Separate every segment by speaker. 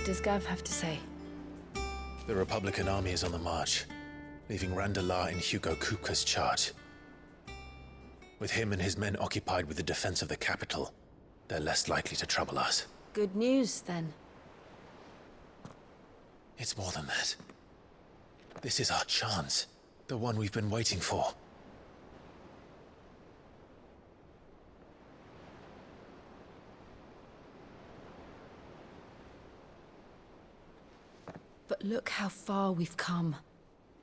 Speaker 1: does Gav have to say?
Speaker 2: The Republican army is on the march, leaving Randalar in Hugo Kupka's charge. With him and his men occupied with the defense of the capital, they're less likely to trouble us.
Speaker 1: Good news, then.
Speaker 2: It's more than that. This is our chance. The one we've been waiting for.
Speaker 1: But look how far we've come.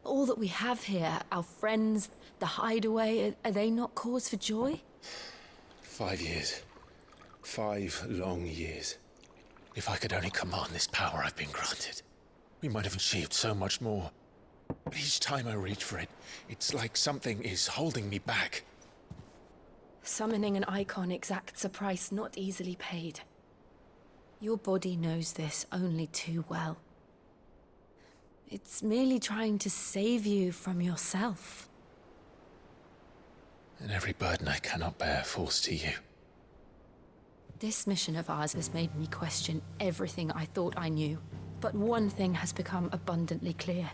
Speaker 1: All that we have here, our friends, the hideaway, are they not cause for joy?
Speaker 2: 5 years. 5 long years. If I could only command this power I've been granted, we might have achieved so much more. But each time I reach for it, it's like something is holding me back.
Speaker 1: Summoning an icon exacts a price not easily paid. Your body knows this only too well. It's merely trying to save you from yourself.
Speaker 2: And every burden I cannot bear falls to you.
Speaker 1: This mission of ours has made me question everything I thought I knew. But one thing has become abundantly clear.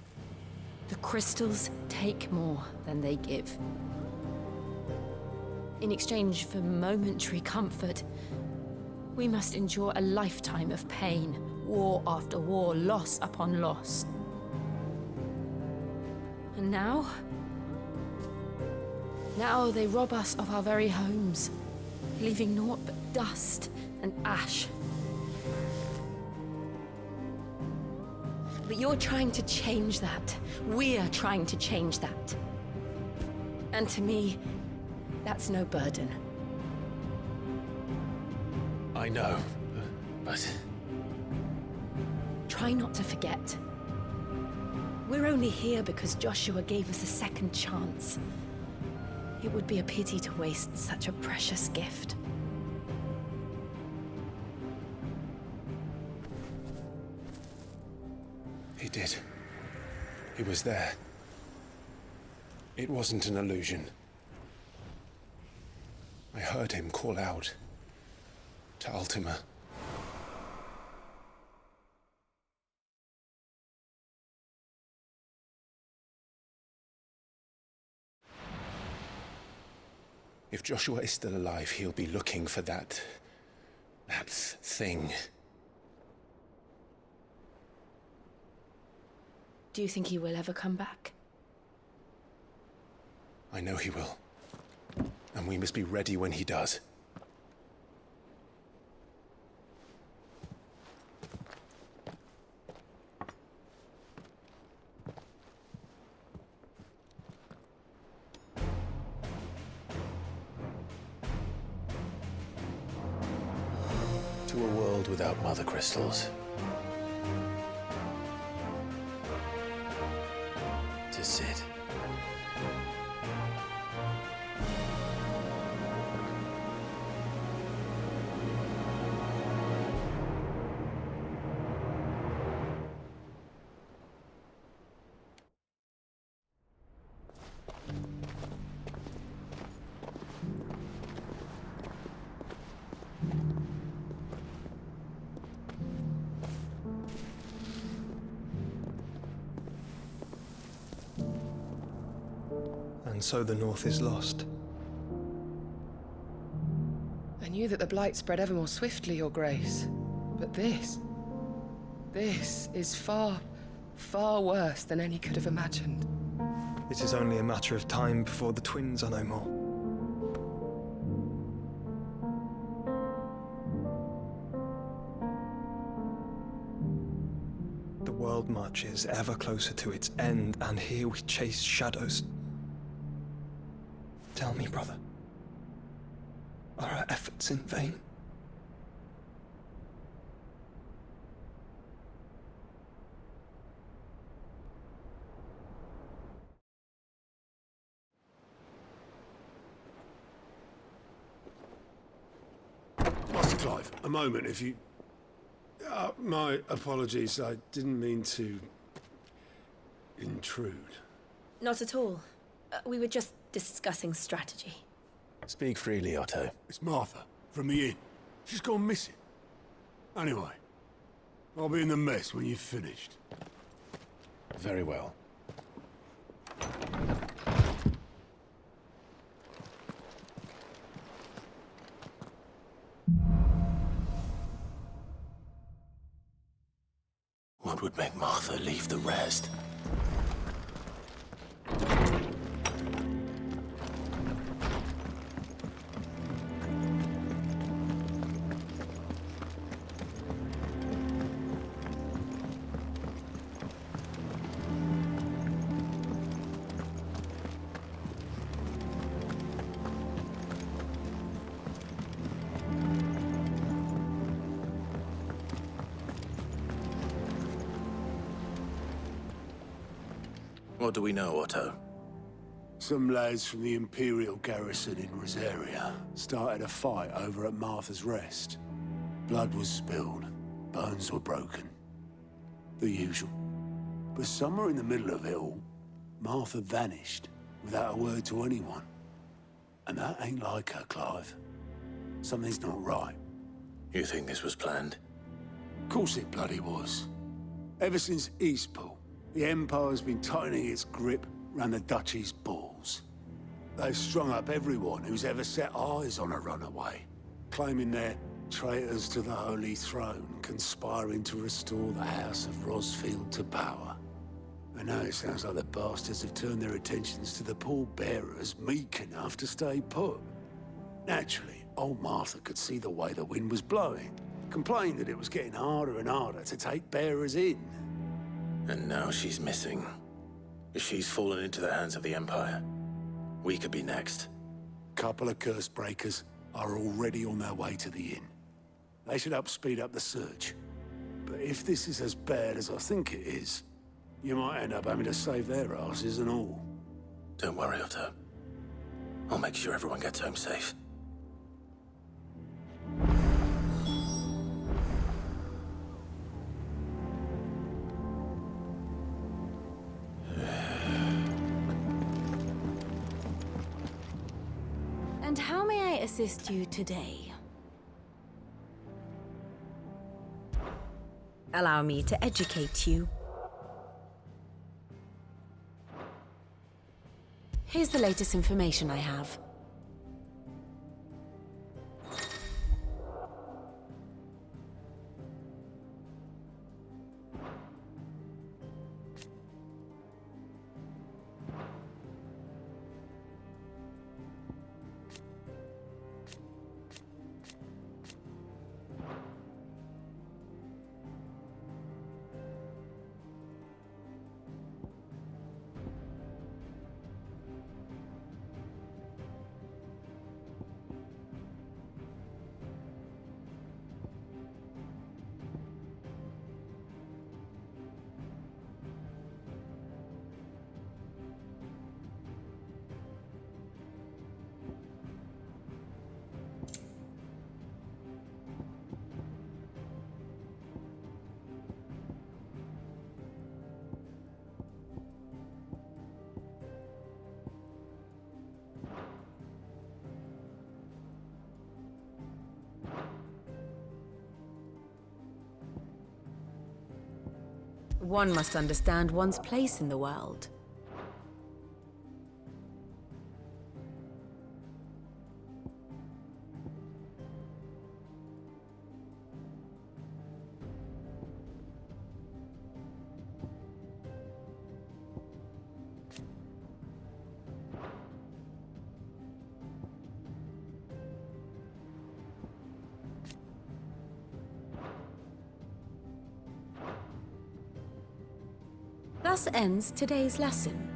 Speaker 1: The crystals take more than they give. In exchange for momentary comfort, we must endure a lifetime of pain, war after war, loss upon loss. And now they rob us of our very homes, leaving naught but dust and ash. But you're trying to change that. We're trying to change that. And to me, that's no burden.
Speaker 2: I know, but...
Speaker 1: Try not to forget. We're only here because Joshua gave us a second chance. It would be a pity to waste such a precious gift.
Speaker 2: He did. He was there. It wasn't an illusion. I heard him call out to Ultima. If Joshua is still alive, he'll be looking for that thing.
Speaker 1: Do you think he will ever come back?
Speaker 2: I know he will. And we must be ready when he does. To a world without mother crystals. To Sid.
Speaker 3: And so the North is lost.
Speaker 4: I knew that the Blight spread ever more swiftly, Your Grace. But this is far, far worse than any could have imagined.
Speaker 3: It is only a matter of time before the twins are no more. The world marches ever closer to its end, and here we chase shadows. Tell me, brother, are our efforts in vain?
Speaker 5: Master Clive, a moment, if you... my apologies, I didn't mean to... intrude.
Speaker 1: Not at all. We were just discussing strategy.
Speaker 2: Speak freely, Otto.
Speaker 5: It's Martha, from the inn. She's gone missing. Anyway, I'll be in the mess when you've finished.
Speaker 2: Very well.
Speaker 6: What would make Martha leave the rest? What do we know, Otto?
Speaker 5: Some lads from the Imperial garrison in Rosaria started a fight over at Martha's Rest. Blood was spilled, bones were broken. The usual. But somewhere in the middle of it all, Martha vanished without a word to anyone. And that ain't like her, Clive. Something's not right.
Speaker 6: You think this was planned?
Speaker 5: Of course it bloody was. Ever since Eastpool, the Empire's been tightening its grip round the Duchy's balls. They've strung up everyone who's ever set eyes on a runaway, claiming they're traitors to the Holy Throne, conspiring to restore the House of Rosfield to power. And now it sounds like the bastards have turned their attentions to the pallbearers meek enough to stay put. Naturally, old Martha could see the way the wind was blowing, complained that it was getting harder and harder to take bearers in.
Speaker 6: And now she's missing. If she's fallen into the hands of the Empire, we could be next.
Speaker 5: Couple of curse breakers are already on their way to the inn. They should help speed up the search. But if this is as bad as I think it is, you might end up having to save their asses and all.
Speaker 6: Don't worry, Otto. I'll make sure everyone gets home safe.
Speaker 1: And how may I assist you today?
Speaker 7: Allow me to educate you.
Speaker 1: Here's the latest information I have.
Speaker 7: One must understand one's place in the world.
Speaker 1: Thus ends today's lesson.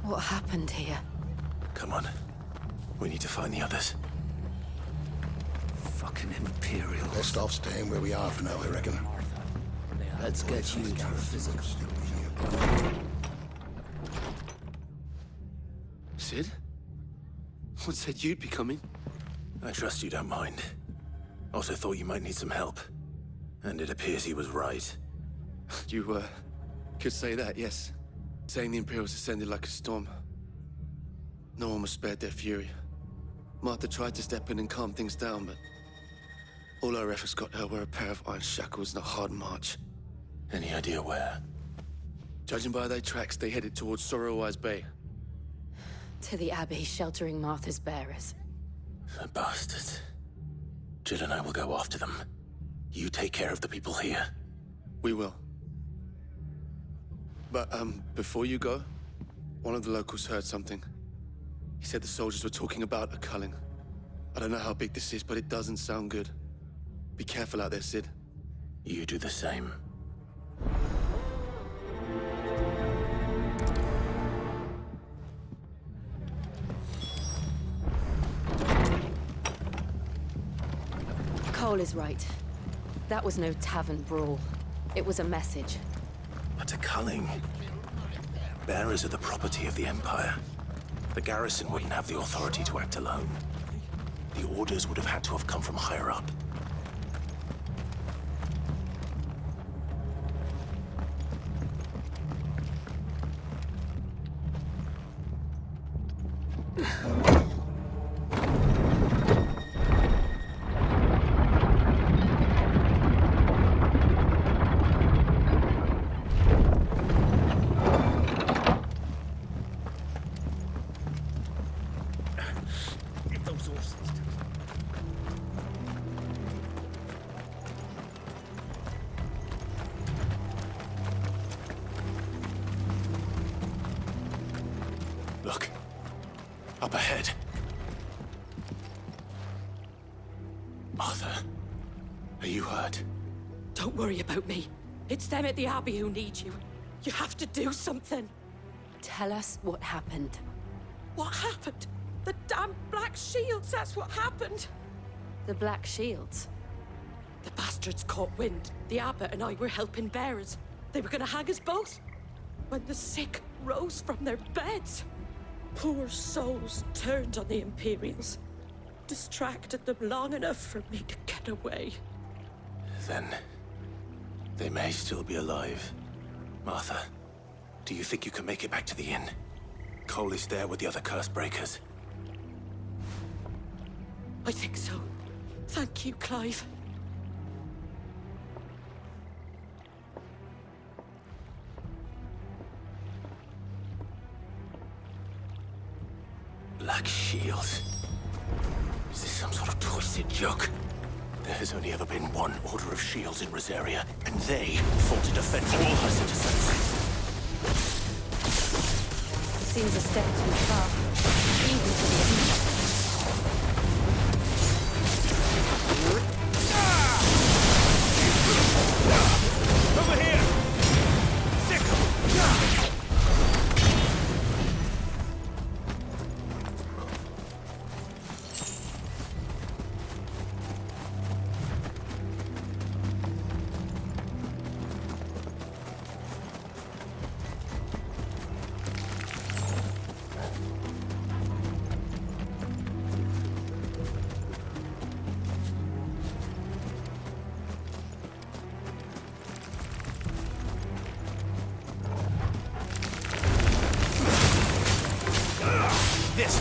Speaker 1: What happened here?
Speaker 6: Come on. We need to find the others.
Speaker 5: Fucking Imperial.
Speaker 8: Best off staying where we are for now, I reckon.
Speaker 5: Let's get you to a physical.
Speaker 9: Sid? What said you'd be coming?
Speaker 6: I trust you don't mind. Also thought you might need some help. And it appears he was right.
Speaker 9: You, could say that, yes. Saying the Imperials ascended like a storm. No one was spared their fury. Martha tried to step in and calm things down, but all our efforts got her were a pair of iron shackles and a hard march.
Speaker 6: Any idea where?
Speaker 9: Judging by their tracks, they headed towards Sorrowwise Bay.
Speaker 1: To the Abbey, sheltering Martha's bearers.
Speaker 6: The bastards. Jill and I will go after them. You take care of the people here.
Speaker 9: We will. But, before you go, one of the locals heard something. He said the soldiers were talking about a culling. I don't know how big this is, but it doesn't sound good. Be careful out there, Sid.
Speaker 6: You do the same.
Speaker 1: Cole is right. That was no tavern brawl. It was a message.
Speaker 6: But a culling. Bearers are the property of the Empire. The garrison wouldn't have the authority to act alone. The orders would have had to have come from higher up. Look. Up ahead. Martha, are you hurt?
Speaker 10: Don't worry about me. It's them at the Abbey who need you. You have to do something.
Speaker 1: Tell us what happened.
Speaker 10: What happened? The damn Black Shields, that's what happened.
Speaker 1: The Black Shields?
Speaker 10: The bastards caught wind. The Abbot and I were helping bearers. They were gonna hang us both. When the sick rose from their beds, poor souls turned on the Imperials. Distracted them long enough for me to get away.
Speaker 6: Then they may still be alive. Martha, do you think you can make it back to the inn? Cole is there with the other curse breakers.
Speaker 10: I think so. Thank you, Clive.
Speaker 6: Black Shields. Is this some sort of twisted joke? There has only ever been one Order of Shields in Rosaria, and they fought to defend all her citizens.
Speaker 1: It seems a step too far, even for the Empire.
Speaker 2: Over here! This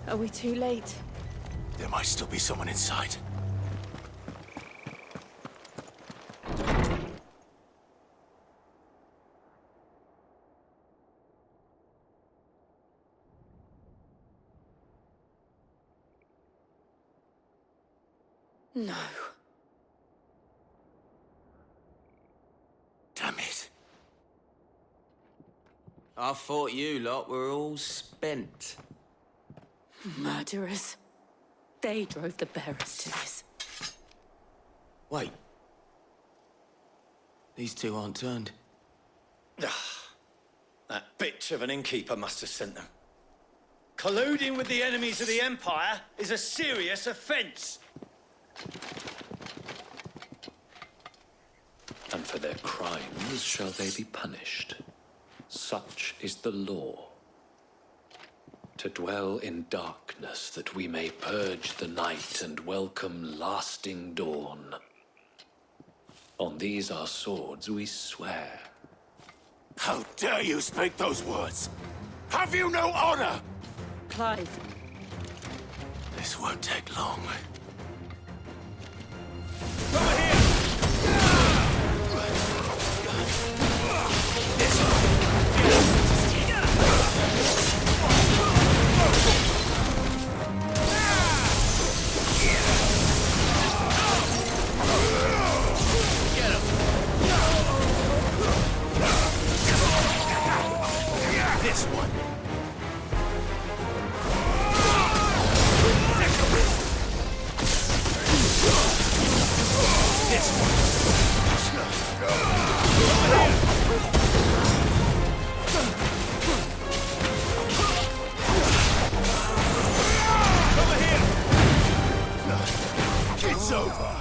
Speaker 1: Are we too late?
Speaker 6: There might still be someone inside.
Speaker 1: No.
Speaker 6: Damn it.
Speaker 11: I thought you lot were all spent.
Speaker 10: Murderers. They drove the bearers to this.
Speaker 11: Wait. These two aren't turned.
Speaker 12: That bitch of an innkeeper must have sent them. Colluding with the enemies of the Empire is a serious offense.
Speaker 13: And for their crimes shall they be punished. Such is the law. To dwell in darkness that we may purge the night and welcome lasting dawn. On these our swords we swear.
Speaker 5: How dare you speak those words? Have you no honor?
Speaker 10: Clive.
Speaker 6: This won't take long. This one. This Over here. It's over.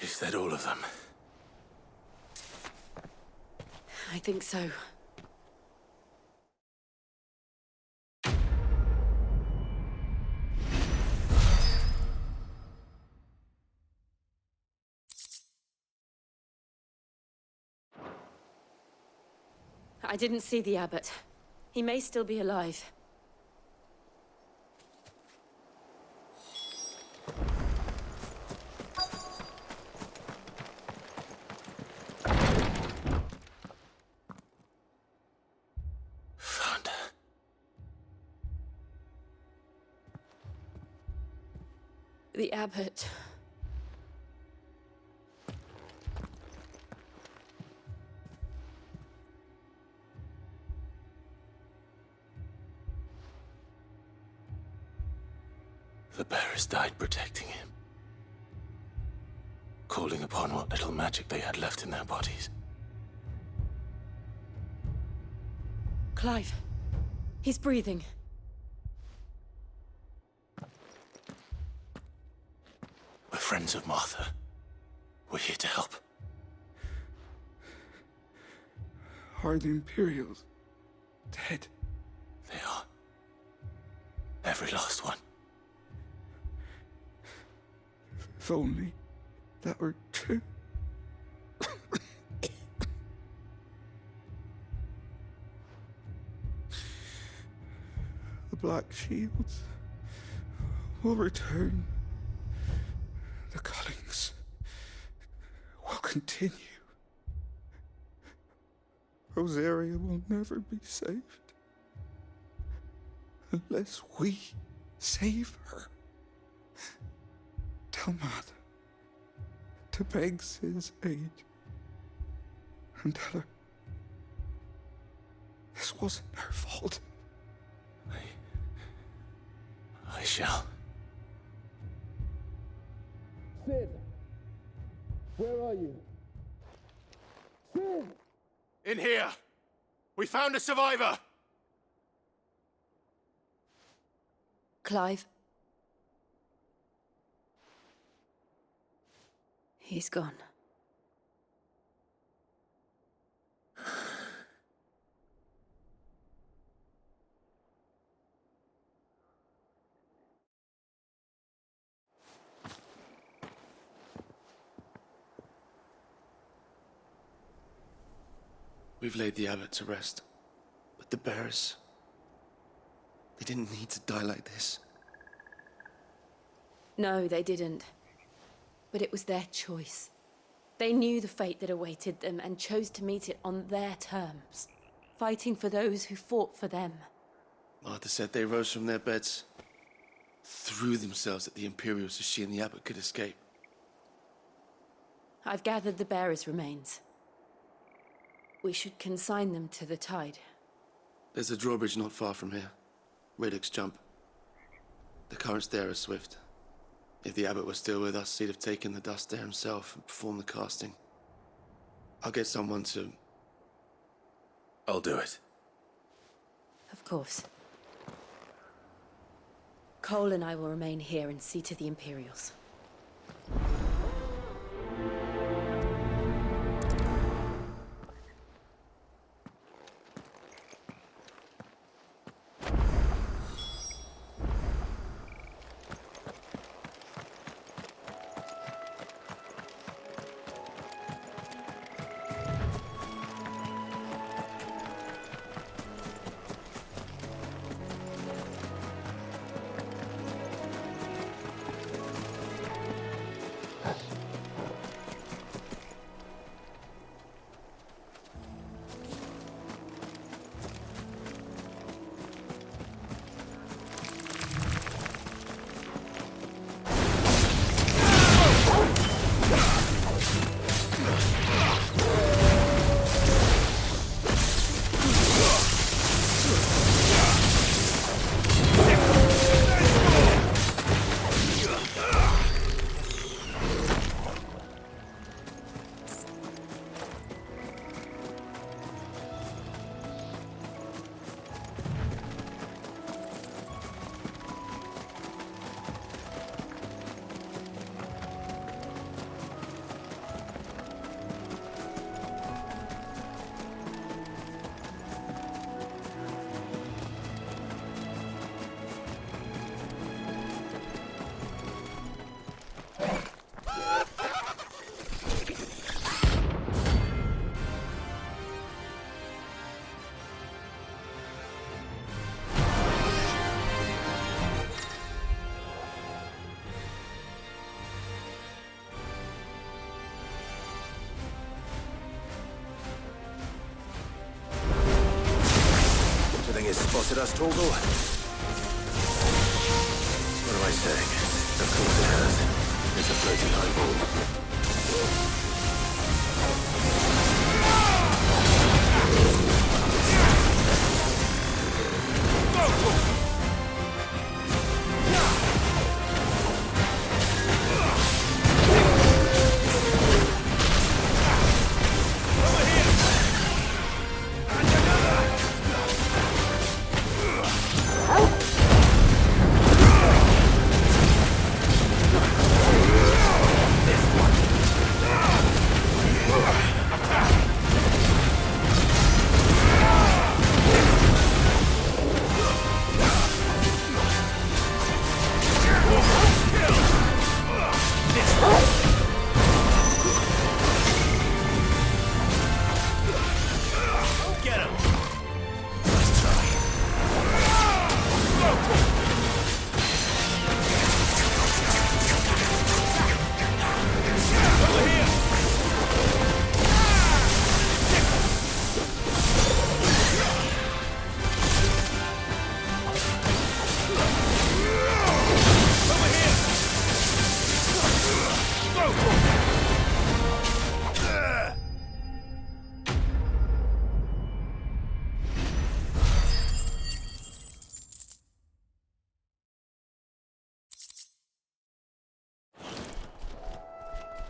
Speaker 6: Is that all of them?
Speaker 1: I think so. I didn't see the abbot. He may still be alive. The abbot.
Speaker 6: The bearers died protecting him. Calling upon what little magic they had left in their bodies.
Speaker 1: Clive. He's breathing.
Speaker 6: We're friends of Martha. We're here to help.
Speaker 5: Are the Imperials dead?
Speaker 6: They are. Every last one.
Speaker 5: If only that were true. The Black Shields will return. The cuttings will continue. Rosaria will never be saved unless we save her. Tell Matt to beg Sid's aid and tell her this wasn't her fault.
Speaker 6: I shall.
Speaker 5: Sid! Where are you? Sid!
Speaker 6: In here! We found a survivor!
Speaker 1: Clive. He's gone.
Speaker 9: We've laid the abbot to rest, but the bearers... They didn't need to die like this.
Speaker 1: No, they didn't. But it was their choice. They knew the fate that awaited them and chose to meet it on their terms, fighting for those who fought for them.
Speaker 9: Martha said they rose from their beds, threw themselves at the Imperials so she and the Abbot could escape.
Speaker 1: I've gathered the bearers' remains. We should consign them to the tide.
Speaker 9: There's a drawbridge not far from here. Radix Jump. The currents there are swift. If the Abbot was still with us, he'd have taken the dust there himself and performed the casting. I'll get someone to...
Speaker 6: I'll do it.
Speaker 1: Of course. Cole and I will remain here and see to the Imperials.
Speaker 6: Spotted us, Torgal? What am I saying? Of course it has. It's a floating eyeball.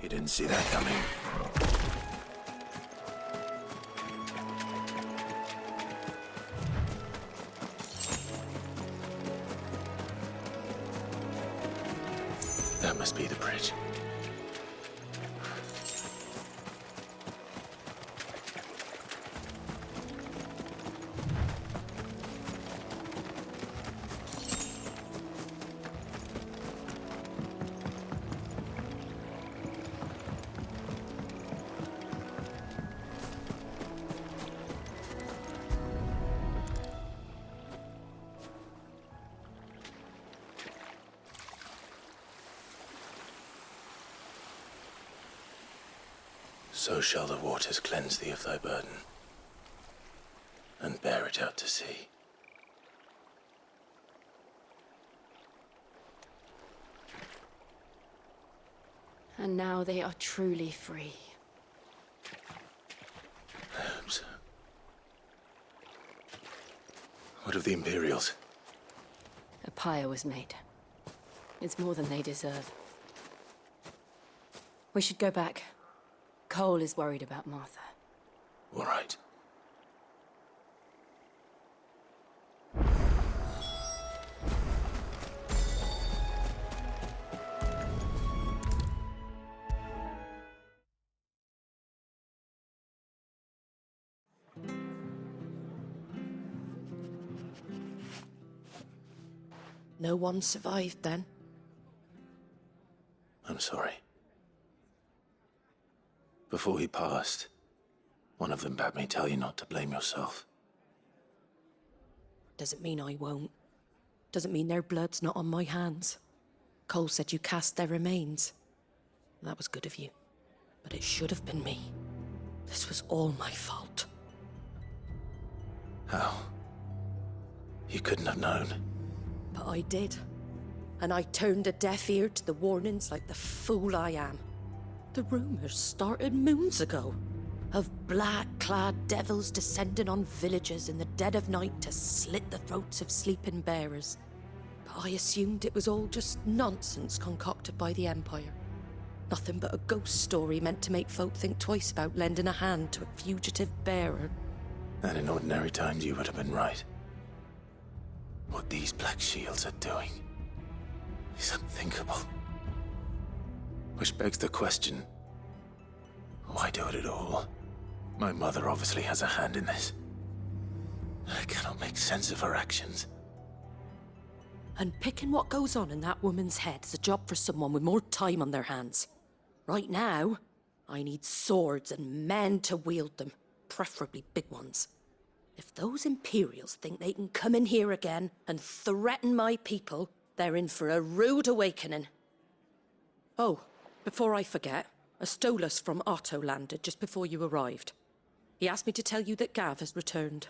Speaker 6: You didn't see that coming. That must be the bridge. So shall the waters cleanse thee of thy burden, and bear it out to sea.
Speaker 1: And now they are truly free.
Speaker 6: I hope so. What of the Imperials?
Speaker 1: A pyre was made. It's more than they deserve. We should go back. Cole is worried about Martha.
Speaker 6: All right.
Speaker 10: No one survived then?
Speaker 6: I'm sorry. Before he passed, one of them bade me tell you not to blame yourself.
Speaker 10: Doesn't mean I won't. Doesn't mean their blood's not on my hands. Cole said you cast their remains. That was good of you. But it should have been me. This was all my fault.
Speaker 6: How? You couldn't have known.
Speaker 10: But I did. And I turned a deaf ear to the warnings like the fool I am. The rumors started moons ago. Of black-clad devils descending on villages in the dead of night to slit the throats of sleeping bearers. But I assumed it was all just nonsense concocted by the Empire. Nothing but a ghost story meant to make folk think twice about lending a hand to a fugitive bearer.
Speaker 6: And in ordinary times you would have been right. What these Black Shields are doing is unthinkable. Which begs the question, why do it at all? My mother obviously has a hand in this. I cannot make sense of her actions.
Speaker 10: And picking what goes on in that woman's head is a job for someone with more time on their hands. Right now, I need swords and men to wield them, preferably big ones. If those Imperials think they can come in here again and threaten my people, they're in for a rude awakening. Oh, before I forget, a Stolas from Otto landed just before you arrived. He asked me to tell you that Gav has returned.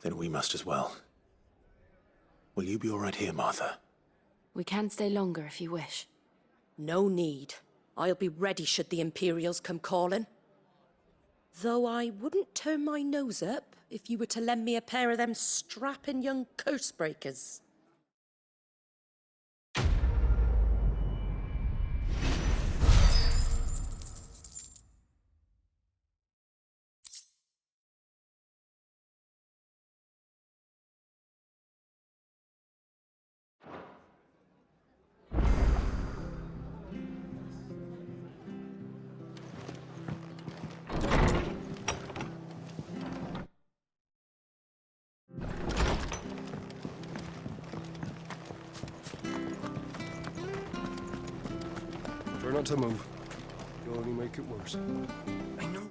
Speaker 6: Then we must as well. Will you be all right here, Martha?
Speaker 1: We can stay longer if you wish.
Speaker 10: No need. I'll be ready should the Imperials come calling. Though I wouldn't turn my nose up if you were to lend me a pair of them strapping young curse-breakers.
Speaker 3: Try not to move. You'll only make it worse.
Speaker 6: I know.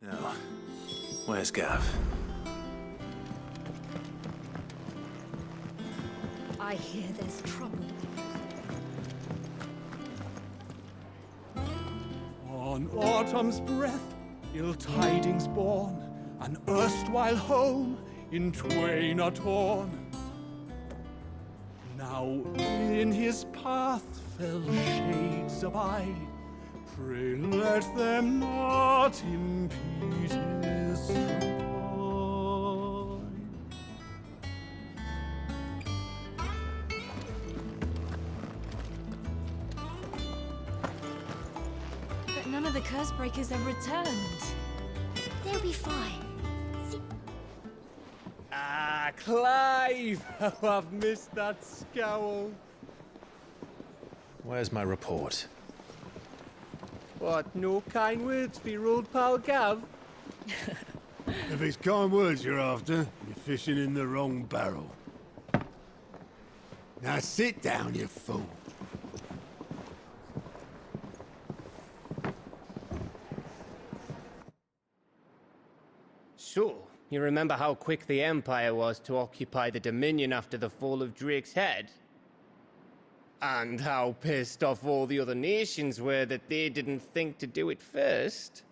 Speaker 6: Now, where's Gav?
Speaker 14: I hear there's trouble.
Speaker 15: On autumn's breath, ill tidings born, an erstwhile home in twain are torn. Now in his path fell shades abide, pray let them not impede his stride.
Speaker 14: But none of the curse breakers have returned. They'll be fine.
Speaker 15: Ah, Clive! How I've missed that scowl.
Speaker 2: Where's my report?
Speaker 15: What, no kind words for your old pal Gav?
Speaker 5: If it's kind words you're after, you're fishing in the wrong barrel. Now sit down, you fool.
Speaker 16: So, you remember how quick the Empire was to occupy the Dominion after the fall of Drake's head? And how pissed off all the other nations were that they didn't think to do it first?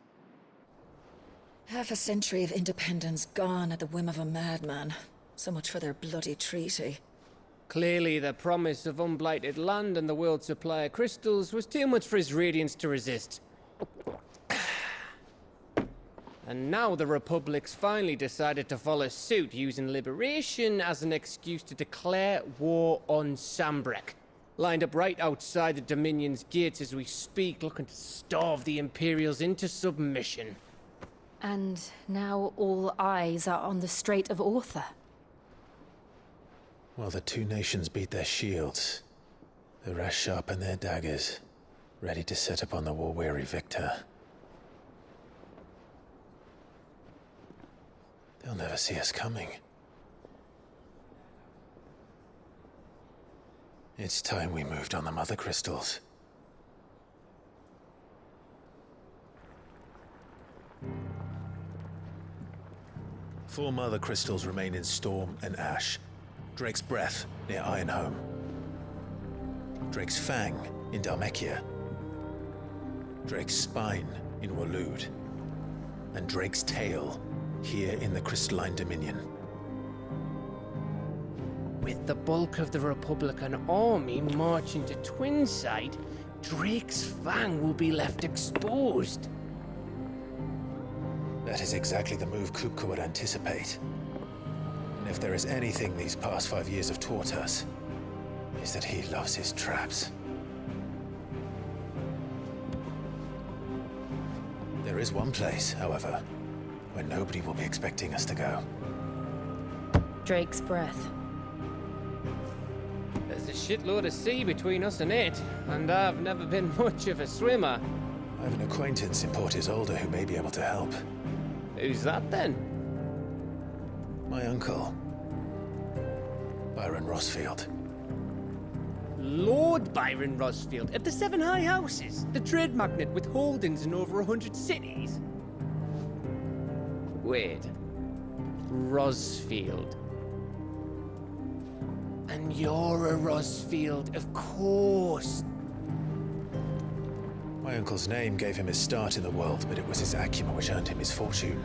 Speaker 17: Half a century of independence gone at the whim of a madman. So much for their bloody treaty.
Speaker 16: Clearly, the promise of unblighted land and the world's supply of crystals was too much for his radiance to resist. And now the Republic's finally decided to follow suit, using liberation as an excuse to declare war on Sambrek. Lined up right outside the Dominion's gates as we speak, looking to starve the Imperials into submission.
Speaker 1: And now all eyes are on the Strait of Author.
Speaker 2: While the two nations beat their shields, the rest sharpen their daggers, ready to set upon the war-weary victor. They'll never see us coming. It's time we moved on the Mother Crystals. Four Mother Crystals remain in Storm and Ash. Drake's Breath near Ironhome. Drake's Fang in Dhalmekia. Drake's Spine in Waloed. And Drake's Tail here in the Crystalline Dominion.
Speaker 16: With the bulk of the Republican army marching to Twinside, Drake's Fang will be left exposed.
Speaker 2: That is exactly the move Kupka would anticipate. And if there is anything these past 5 years have taught us, is that he loves his traps. There is one place, however, where nobody will be expecting us to go.
Speaker 1: Drake's Breath.
Speaker 16: There's a shitload of sea between us and it, and I've never been much of a swimmer.
Speaker 2: I have an acquaintance in Port Isolde who may be able to help.
Speaker 16: Who's that then?
Speaker 2: My uncle, Byron Rosfield.
Speaker 16: Lord Byron Rosfield of the Seven High Houses, the trade magnate with holdings in over 100 cities. Wait, Rosfield. And you're a Rosfield, of course.
Speaker 2: My uncle's name gave him his start in the world, but it was his acumen which earned him his fortune,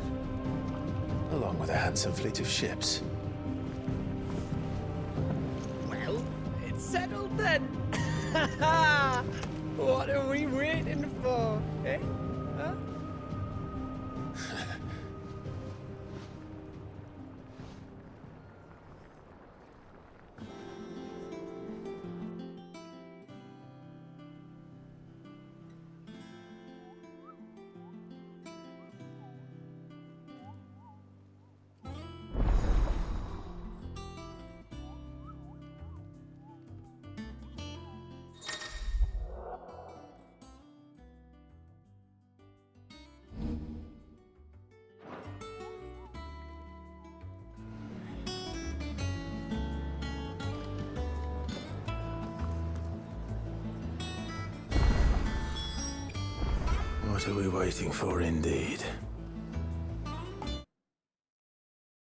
Speaker 2: along with a handsome fleet of ships.
Speaker 16: Well, it's settled then. What are we waiting for, eh? Huh?
Speaker 6: What are we waiting for, indeed?